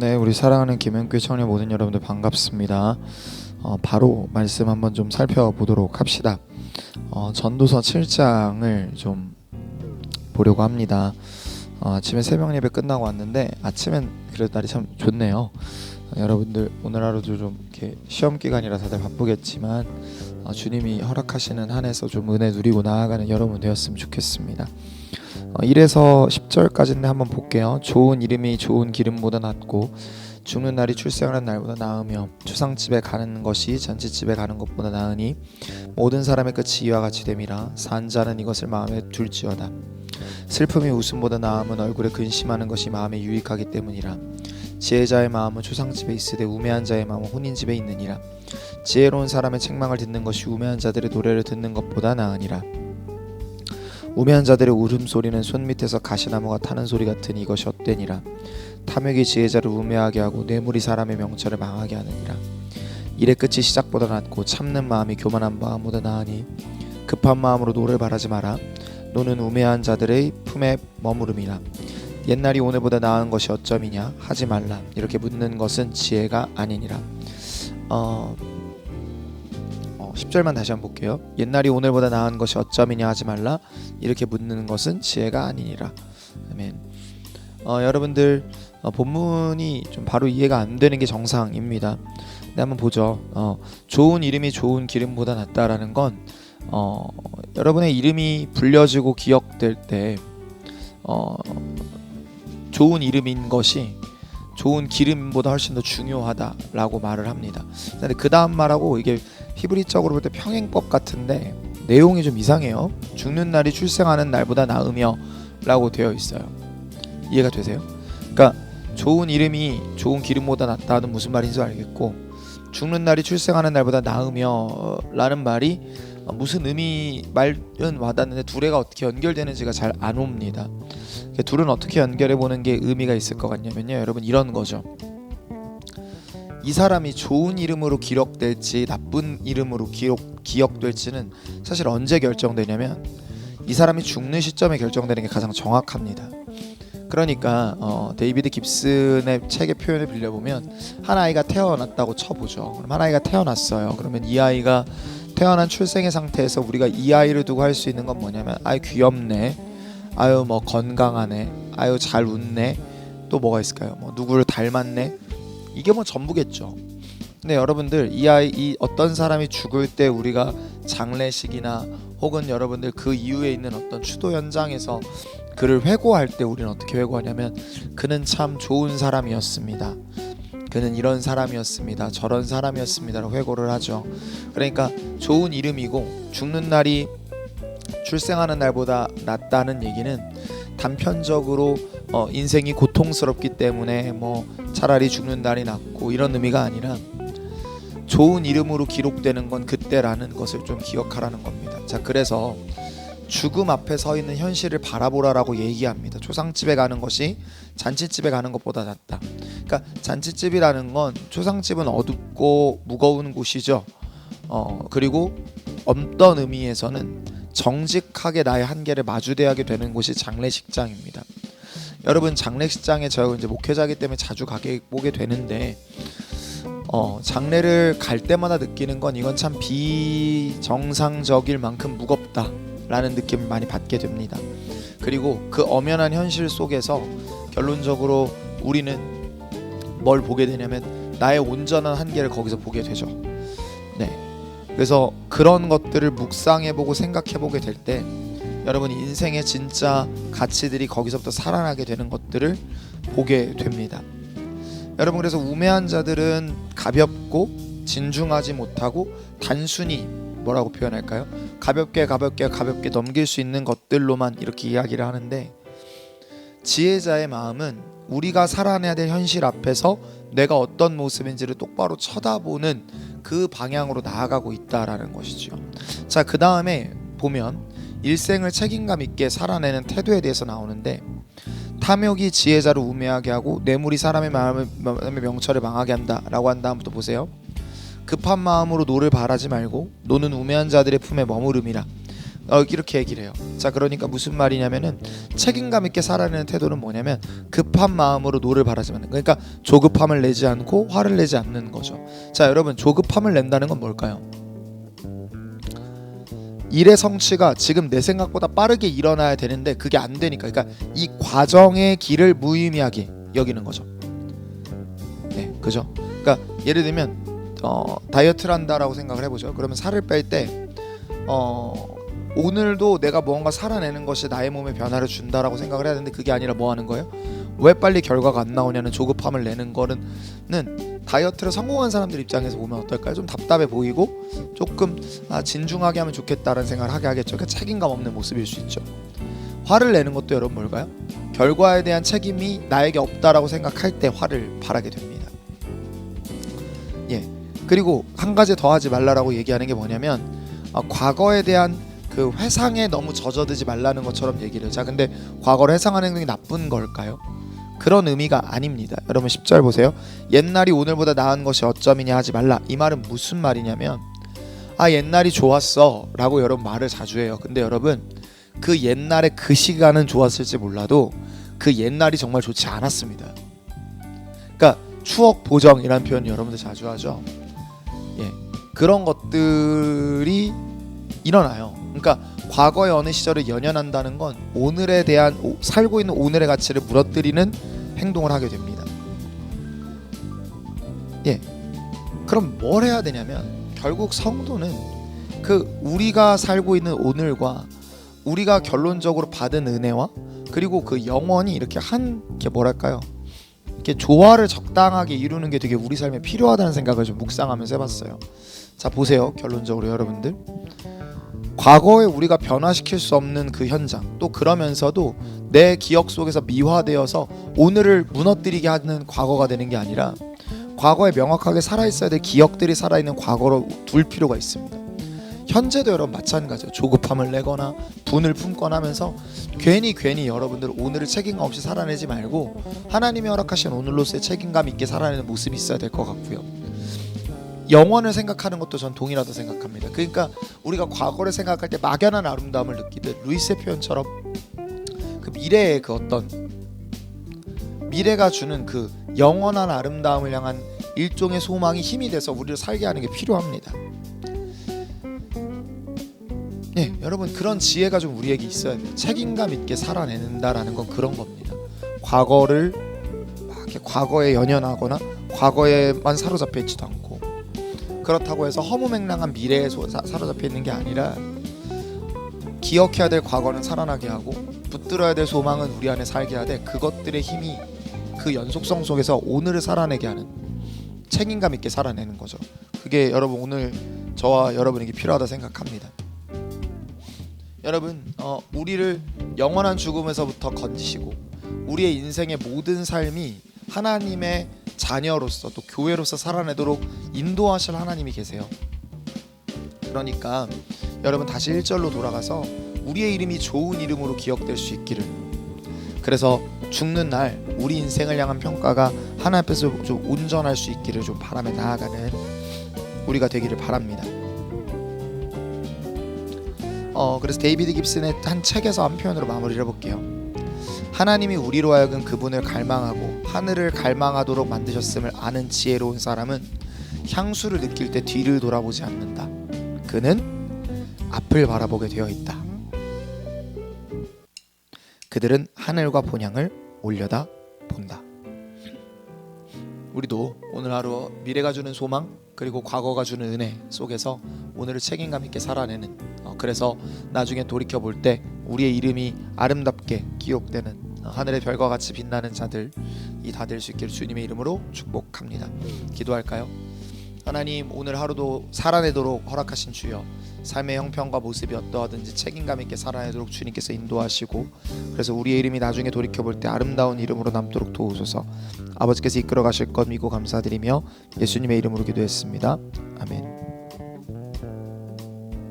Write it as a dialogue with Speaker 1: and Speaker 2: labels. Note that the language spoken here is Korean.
Speaker 1: 네, 우리 사랑하는 김현규 청년 모든 여러분들 반갑습니다. 바로 말씀 한번 좀 살펴보도록 합시다. 전도서 7장을 좀 보려고 합니다. 아침에 새벽 예배 끝나고 왔는데 아침엔 그래도 날이 참 좋네요. 여러분들 오늘 하루도 좀 이렇게 시험 기간이라 다들 바쁘겠지만 주님이 허락하시는 한해서 좀 은혜 누리고 나아가는 여러분 되었으면 좋겠습니다. 1에서 10절까지인데 한번 볼게요. 좋은 이름이 좋은 기름보다 낫고 죽는 날이 출생하는 날보다 나으며 추상집에 가는 것이 잔치집에 가는 것보다 나으니 모든 사람의 끝이 이와 같이 됨이라. 산 자는 이것을 마음에 둘지어다. 슬픔이 웃음보다 나음은 얼굴에 근심하는 것이 마음에 유익하기 때문이라. 지혜자의 마음은 추상집에 있으되 우매한 자의 마음은 혼인집에 있느니라. 지혜로운 사람의 책망을 듣는 것이 우매한 자들의 노래를 듣는 것보다 나으니라. 우매한 자들의 울음소리는 손밑에서 가시나무가 타는 소리 같으니 이것이 헛되니라. 탐욕이 지혜자를 우매하게 하고 뇌물이 사람의 명철을 망하게 하느니라. 일의 끝이 시작보다 낫고 참는 마음이 교만한 마음보다 나으니 급한 마음으로 노를 바라지 마라. 노는 우매한 자들의 품에 머무름이라. 옛날이 오늘보다 나은 것이 어쩌미냐 하지 말라. 이렇게 묻는 것은 지혜가 아니니라. 10절만 다시 한번 볼게요. 옛날이 오늘보다 나은 것이 어쩌미냐 하지 말라. 이렇게 묻는 것은 지혜가 아니니라. 아멘. 여러분들 본문이 좀 바로 이해가 안 되는 게 정상입니다. 근데 한번 보죠. 좋은 이름이 좋은 기름보다 낫다라는 건 여러분의 이름이 불려지고 기억될 때 좋은 이름인 것이 좋은 기름보다 훨씬 더 중요하다라고 말을 합니다. 근데 그 다음 말하고 이게 히브리적으로 볼 때 평행법 같은데 내용이 좀 이상해요. 죽는 날이 출생하는 날보다 나으며 라고 되어 있어요. 이해가 되세요? 그러니까 좋은 이름이 좋은 기름보다 낫다는 무슨 말인지 알겠고, 죽는 날이 출생하는 날보다 나으며 라는 말이 무슨 말은 와닿는데 둘이가 어떻게 연결되는지가 잘 안 옵니다. 둘은 어떻게 연결해 보는 게 의미가 있을 것 같냐면요, 여러분 이런 거죠. 이 사람이 좋은 이름으로 기록될지 나쁜 이름으로 기억될지는 사실 언제 결정되냐면 이 사람이 죽는 시점에 결정되는 게 가장 정확합니다. 그러니까 데이비드 깁슨의 책의 표현을 빌려보면 한 아이가 태어났다고 쳐보죠. 그럼 한 아이가 태어났어요. 그러면 이 아이가 태어난 출생의 상태에서 우리가 이 아이를 두고 할 수 있는 건 뭐냐면 아유 귀엽네, 아유 뭐 건강하네, 아유 잘 웃네, 또 뭐가 있을까요? 뭐 누구를 닮았네, 이게 뭐 전부겠죠. 근데 여러분들 이 어떤 사람이 죽을 때 우리가 장례식이나 혹은 여러분들 그 이후에 있는 어떤 추도 현장에서 그를 회고할 때 우리는 어떻게 회고하냐면 그는 참 좋은 사람이었습니다, 그는 이런 사람이었습니다, 저런 사람이었습니다라고 회고를 하죠. 그러니까 좋은 이름이고 죽는 날이 출생하는 날보다 낫다는 얘기는 단편적으로 인생이 고통스럽기 때문에 뭐 차라리 죽는 날이 낫고 이런 의미가 아니라 좋은 이름으로 기록되는 건 그때라는 것을 좀 기억하라는 겁니다. 자, 그래서 죽음 앞에 서 있는 현실을 바라보라라고 얘기합니다. 초상집에 가는 것이 잔치집에 가는 것보다 낫다. 그러니까 잔치집이라는 건, 초상집은 어둡고 무거운 곳이죠. 그리고 어떤 의미에서는 정직하게 나의 한계를 마주대하게 되는 곳이 장례식장입니다. 여러분 장례식장에 제가 이제 목회자이기 때문에 자주 보게 되는데 장례를 갈 때마다 느끼는 건 이건 참 비정상적일 만큼 무겁다라는 느낌을 많이 받게 됩니다. 그리고 그 엄연한 현실 속에서 결론적으로 우리는 뭘 보게 되냐면 나의 온전한 한계를 거기서 보게 되죠. 네. 그래서 그런 것들을 묵상해보고 생각해보게 될 때 여러분 인생의 진짜 가치들이 거기서부터 살아나게 되는 것들을 보게 됩니다. 여러분 그래서 우매한 자들은 가볍고 진중하지 못하고 단순히 뭐라고 표현할까요? 가볍게 넘길 수 있는 것들로만 이렇게 이야기를 하는데, 지혜자의 마음은 우리가 살아내야 될 현실 앞에서 내가 어떤 모습인지를 똑바로 쳐다보는 그 방향으로 나아가고 있다라는 것이죠. 자, 그 다음에 보면 일생을 책임감 있게 살아내는 태도에 대해서 나오는데, 탐욕이 지혜자를 우매하게 하고 뇌물이 사람의 마음의 명철을 망하게 한다 라고 한 다음부터 보세요. 급한 마음으로 노를 바라지 말고 노는 우매한 자들의 품에 머무름이라. 이렇게 얘기를 해요. 자, 그러니까 무슨 말이냐면은 책임감 있게 살아내는 태도는 뭐냐면 급한 마음으로 노를 바라지 않는, 그러니까 조급함을 내지 않고 화를 내지 않는 거죠. 자, 여러분, 조급함을 낸다는 건 뭘까요? 일의 성취가 지금 내 생각보다 빠르게 일어나야 되는데 그게 안 되니까, 그러니까 이 과정의 길을 무의미하게 여기는 거죠. 네, 그죠? 그러니까 예를 들면 다이어트를 한다라고 생각을 해보죠. 그러면 살을 뺄 때 오늘도 내가 뭔가 살아내는 것이 나의 몸에 변화를 준다라고 생각을 해야 되는데 그게 아니라 뭐 하는 거예요? 왜 빨리 결과가 안 나오냐는 조급함을 내는 거는 다이어트를 성공한 사람들 입장에서 보면 어떨까요? 좀 답답해 보이고 조금 진중하게 하면 좋겠다라는 생각을 하게 하겠죠. 그러니까 책임감 없는 모습일 수 있죠. 화를 내는 것도 여러분 뭘까요? 결과에 대한 책임이 나에게 없다라고 생각할 때 화를 발하게 됩니다. 예. 그리고 한 가지 더 하지 말라라고 얘기하는 게 뭐냐면 과거에 대한 그 회상에 너무 젖어들지 말라는 것처럼 얘기를 해요. 자, 근데 과거를 회상하는 행동이 나쁜 걸까요? 그런 의미가 아닙니다. 여러분 10절 보세요. 옛날이 오늘보다 나은 것이 어쩌미냐 하지 말라. 이 말은 무슨 말이냐면 옛날이 좋았어 라고 여러분 말을 자주 해요. 근데 여러분 그 옛날에 그 시간은 좋았을지 몰라도 그 옛날이 정말 좋지 않았습니다. 그러니까 추억 보정이라는 표현 여러분들 자주 하죠. 예, 그런 것들이 일어나요. 그러니까 과거의 어느 시절을 연연한다는 건 오늘에 대한 살고 있는 오늘의 가치를 무너뜨리는 행동을 하게 됩니다. 예, 그럼 뭘 해야 되냐면 결국 성도는 그 우리가 살고 있는 오늘과 우리가 결론적으로 받은 은혜와 그리고 그 영원히 이렇게 이렇게 뭐랄까요? 이렇게 조화를 적당하게 이루는 게 되게 우리 삶에 필요하다는 생각을 좀 묵상하면서 해봤어요. 자, 보세요. 결론적으로 여러분들 과거에 우리가 변화시킬 수 없는 그 현장, 또 그러면서도 내 기억 속에서 미화되어서 오늘을 무너뜨리게 하는 과거가 되는 게 아니라 과거에 명확하게 살아있어야 될 기억들이 살아있는 과거로 둘 필요가 있습니다. 현재도 여러분 마찬가지예요. 조급함을 내거나 분을 품거나 하면서 괜히 여러분들 오늘을 책임감 없이 살아내지 말고 하나님이 허락하신 오늘로서의 책임감 있게 살아내는 모습이 있어야 될 것 같고요. 영원을 생각하는 것도 전 동일하다고 생각합니다. 그러니까 우리가 과거를 생각할 때 막연한 아름다움을 느끼듯 루이스의 표현처럼 그 미래의 그 어떤 미래가 주는 그 영원한 아름다움을 향한 일종의 소망이 힘이 돼서 우리를 살게 하는 게 필요합니다. 네, 여러분 그런 지혜가 좀 우리에게 있어야 돼요. 책임감 있게 살아낸다라는 건 그런 겁니다. 과거를 막 이렇게 과거에 연연하거나 과거에만 사로잡혀 있지도 않고 그렇다고 해서 허무맹랑한 미래에 사로잡혀 있는 게 아니라 기억해야 될 과거는 살아나게 하고 붙들어야 될 소망은 우리 안에 살게 하되 그것들의 힘이 그 연속성 속에서 오늘을 살아내게 하는 책임감 있게 살아내는 거죠. 그게 여러분 오늘 저와 여러분에게 필요하다 생각합니다. 여러분 우리를 영원한 죽음에서부터 건지시고 우리의 인생의 모든 삶이 하나님의 자녀로서 또 교회로서 살아내도록 인도하실 하나님이 계세요. 그러니까 여러분 다시 1절로 돌아가서 우리의 이름이 좋은 이름으로 기억될 수 있기를, 그래서 죽는 날 우리 인생을 향한 평가가 하나님 앞에서 좀 온전할 수 있기를 좀 바라며 나아가는 우리가 되기를 바랍니다. 그래서 데이비드 깁슨의 한 책에서 한 표현으로 마무리를 해볼게요. 하나님이 우리로 하여금 그분을 갈망하고 하늘을 갈망하도록 만드셨음을 아는 지혜로운 사람은 향수를 느낄 때 뒤를 돌아보지 않는다. 그는 앞을 바라보게 되어 있다. 그들은 하늘과 본향을 올려다 본다. 우리도 오늘 하루 미래가 주는 소망 그리고 과거가 주는 은혜 속에서 오늘을 책임감 있게 살아내는 그래서 나중에 돌이켜볼 때 우리의 이름이 아름답게 기록되는 하늘의 별과 같이 빛나는 자들이 다 될 수 있기를 주님의 이름으로 축복합니다. 기도할까요? 하나님, 오늘 하루도 살아내도록 허락하신 주여, 삶의 형편과 모습이 어떠하든지 책임감 있게 살아내도록 주님께서 인도하시고 그래서 우리의 이름이 나중에 돌이켜볼 때 아름다운 이름으로 남도록 도우소서. 아버지께서 이끌어 가실 것 믿고 감사드리며 예수님의 이름으로 기도했습니다. 아멘.